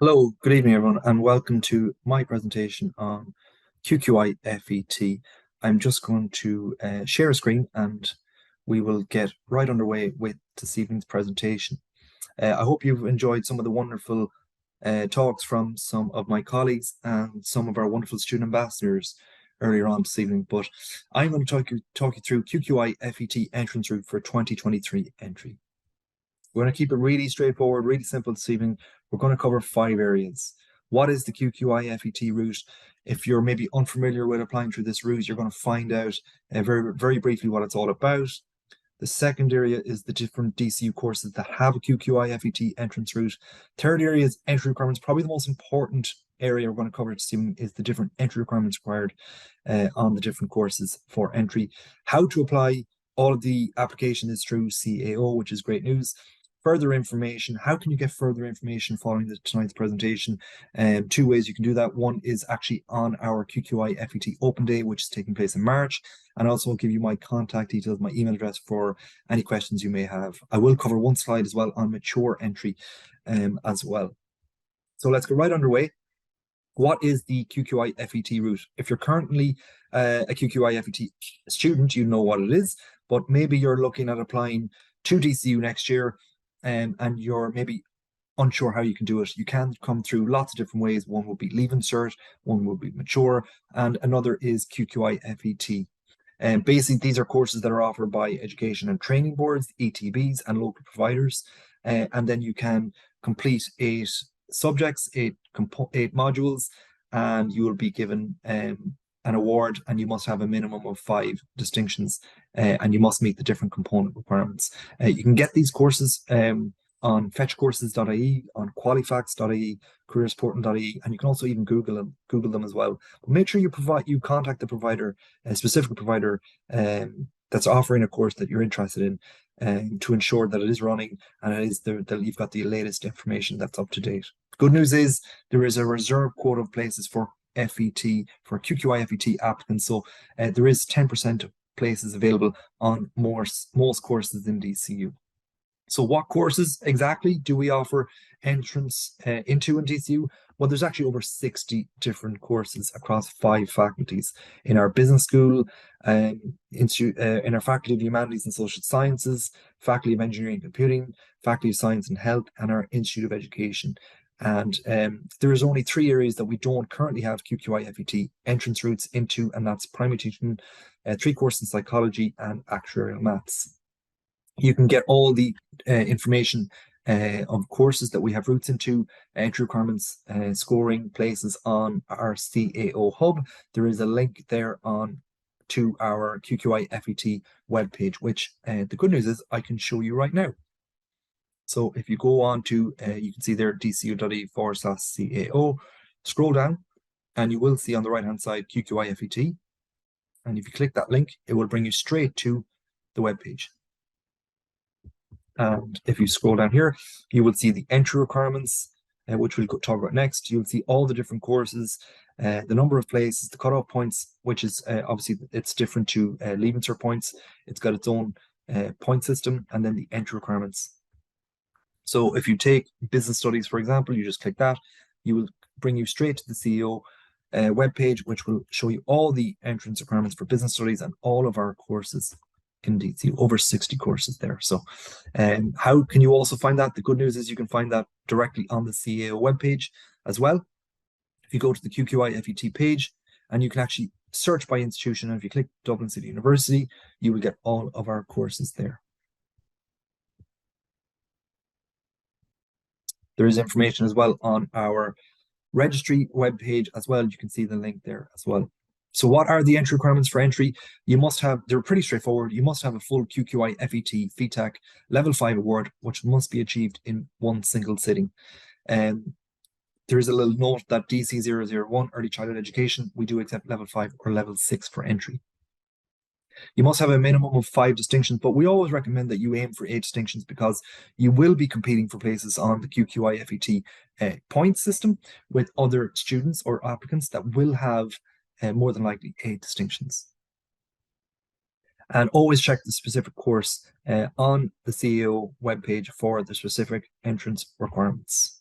Hello, good evening, everyone, and welcome to my presentation on QQI FET. I'm just going to share a screen and we will get right underway with this evening's presentation. I hope you've enjoyed some of the wonderful talks from some of my colleagues and some of our wonderful student ambassadors earlier on this evening, but I'm going to talk you through QQI FET entrance route for 2023 entry. We're going to keep it really straightforward, really simple this evening. We're going to cover 5 areas. What is the QQI FET route? If you're maybe unfamiliar with applying through this route, you're going to find out very briefly what it's all about. The second area is the different DCU courses that have a QQI FET entrance route. Third area is entry requirements. Probably the most important area we're going to cover this evening is the different entry requirements required on the different courses for entry. How to apply. All of the application is through CAO, which is great news. Further information, how can you get further information following tonight's presentation? 2 ways you can do that. One is actually on our QQI FET Open Day, which is taking place in March. And also I'll give you my contact details, my email address for any questions you may have. I will cover one slide as well on mature entry as well. So let's go right underway. What is the QQI FET route? If you're currently a QQI FET student, you know what it is, but maybe you're looking at applying to DCU next year and you're maybe unsure how you can do it. You can come through lots of different ways. One would be Leaving Cert, one would be Mature, and another is QQI FET. And basically, these are courses that are offered by education and training boards, ETBs, and local providers. And then you can complete 8 subjects, 8 modules, and you will be given an award, and you must have a minimum of 5 distinctions, and you must meet the different component requirements. You can get these courses on fetchcourses.ie, on qualifax.ie, careersporting.ie, and you can also even Google them as well. But make sure you contact the provider, a specific provider that's offering a course that you're interested in, to ensure that it is running and it is that you've got the latest information that's up to date. Good news is there is a reserve quota of places for FET, for QQI FET applicants, so there is 10% of places available on most courses in DCU. So what courses exactly do we offer entrance into in DCU? Well, there's actually over 60 different courses across 5 faculties. In our business school, in our Faculty of Humanities and Social Sciences, Faculty of Engineering and Computing, Faculty of Science and Health, and our Institute of Education. And there is only 3 areas that we don't currently have QQI FET entrance routes into, and that's primary teaching, 3 courses in psychology, and actuarial maths. You can get all the information of courses that we have routes into, entry requirements, scoring places on our CAO hub. There is a link there to our QQI FET webpage, which the good news is I can show you right now. So if you go on to, you can see there dcu.ie/CAO, scroll down, and you will see on the right hand side QQI FET. And if you click that link, it will bring you straight to the webpage. And if you scroll down here, you will see the entry requirements, which we'll talk about next. You'll see all the different courses, the number of places, the cutoff points, which is obviously it's different to Leaving Cert points. It's got its own point system, and then the entry requirements. So if you take business studies, for example, you just click that, you will bring you straight to the CEO webpage, which will show you all the entrance requirements for business studies and all of our courses in DCU, over 60 courses there. So how can you also find that? The good news is you can find that directly on the CAO webpage as well. If you go to the QQI FET page, and you can actually search by institution, and if you click Dublin City University, you will get all of our courses there. There is information as well on our registry webpage as well. You can see the link there as well. So what are the entry requirements for entry? You must have, they're pretty straightforward. You must have a full QQI FET FETAC level 5 award, which must be achieved in one single sitting. There is a little note that DC001, early childhood education, we do accept level 5 or level 6 for entry. You must have a minimum of 5 distinctions, but we always recommend that you aim for 8 distinctions because you will be competing for places on the QQI FET point system with other students or applicants that will have more than likely 8 distinctions. And always check the specific course on the CAO webpage for the specific entrance requirements.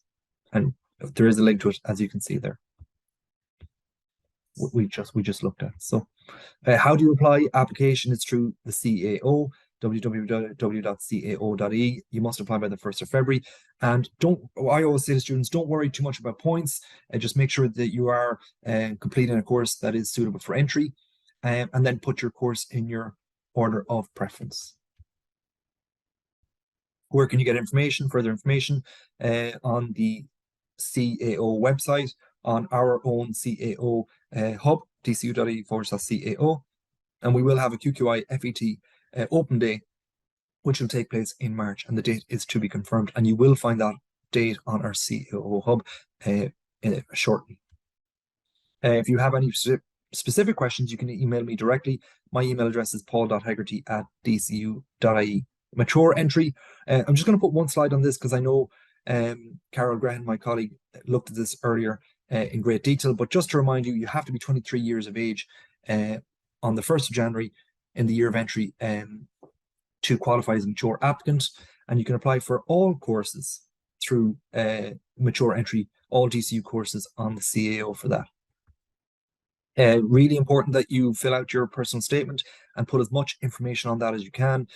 And There is a link to it, as you can see there. We just looked at. So how do you apply? Application is through the CAO, www.cao.e. You must apply by the 1st of February. And I always say to students, don't worry too much about points. Just make sure that you are completing a course that is suitable for entry, and then put your course in your order of preference. Where can you get further information? On the CAO website, on our own CAO hub, dcu.e/CAO. And we will have a QQI FET open day, which will take place in March, and the date is to be confirmed. And you will find that date on our CAO hub shortly. If you have any specific questions, you can email me directly. My email address is paul.hegarty@dcu.ie. Mature entry. I'm just going to put one slide on this because I know Carol Graham, my colleague, looked at this earlier in great detail. But just to remind you, you have to be 23 years of age on the 1st of January in the year of entry to qualify as a mature applicant. And you can apply for all courses through mature entry, all DCU courses on the CAO for that. Really important that you fill out your personal statement and put as much information on that as you can.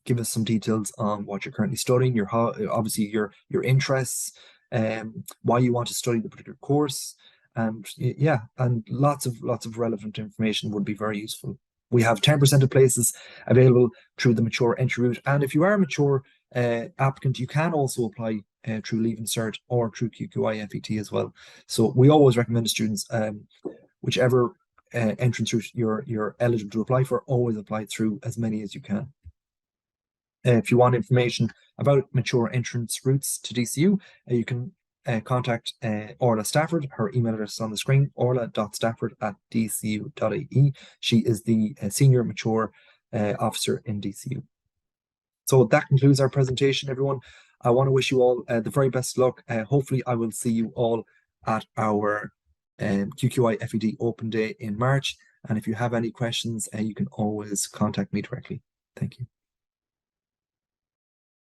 Give us some details on what you're currently studying, obviously your interests, why you want to study the particular course, and yeah, and lots of relevant information would be very useful. We have 10% of places available through the mature entry route, and if you are a mature applicant, you can also apply through Leaving Cert or through QQI FET as well. So we always recommend to students, whichever entrance route you're eligible to apply for, always apply through as many as you can. If you want information about mature entrance routes to DCU, you can contact Orla Stafford. Her email address is on the screen, orla.stafford@dcu.ie. She is the Senior Mature Officer in DCU. So that concludes our presentation, everyone. I want to wish you all the very best luck. Hopefully, I will see you all at our QQI FET Open Day in March. And if you have any questions, you can always contact me directly. Thank you.